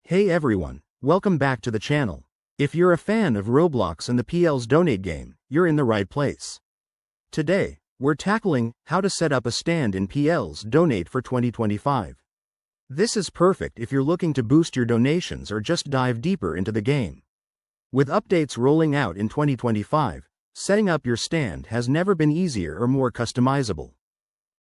Hey everyone, welcome back to the channel. If you're a fan of Roblox and the PL's Donate game, you're in the right place. Today, we're tackling how to set up a stand in PL's Donate for 2025. This is perfect if you're looking to boost your donations or just dive deeper into the game. With updates rolling out in 2025, setting up your stand has never been easier or more customizable.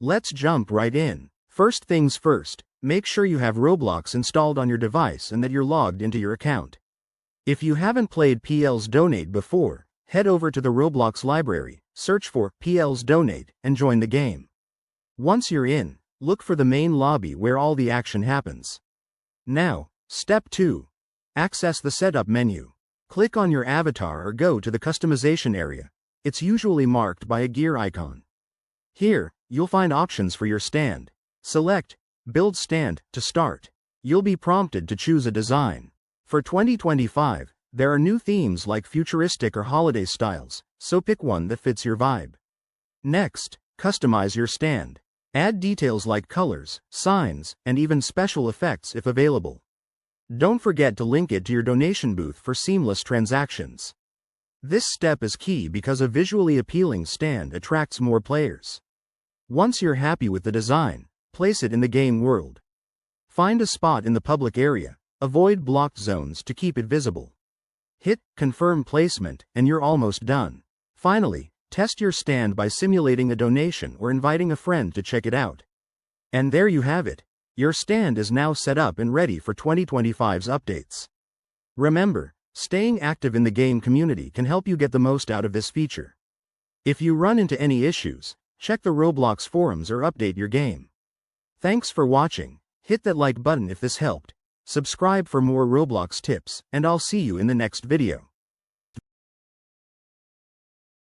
Let's jump right in. First things first, make sure you have Roblox installed on your device and that you're logged into your account. If you haven't played PL's Donate before, head over to the Roblox library, search for PL's Donate, and join the game. Once you're in, look for the main lobby where all the action happens. Now, step 2. Access the setup menu. Click on your avatar or go to the customization area. It's usually marked by a gear icon. Here, you'll find options for your stand. Select Build Stand to start. You'll be prompted to choose a design. For 2025, there are new themes like futuristic or holiday styles, so pick one that fits your vibe. Next, customize your stand. Add details like colors, signs, and even special effects if available. Don't forget to link it to your donation booth for seamless transactions. This step is key because a visually appealing stand attracts more players. Once you're happy with the design, place it in the game world. Find a spot in the public area, avoid blocked zones to keep it visible. Hit Confirm Placement and you're almost done. Finally, test your stand by simulating a donation or inviting a friend to check it out. And there you have it. Your stand is now set up and ready for 2025's updates. Remember, staying active in the game community can help you get the most out of this feature. If you run into any issues, check the Roblox forums or update your game. Thanks for watching. Hit that like button if this helped. Subscribe for more Roblox tips, and I'll see you in the next video.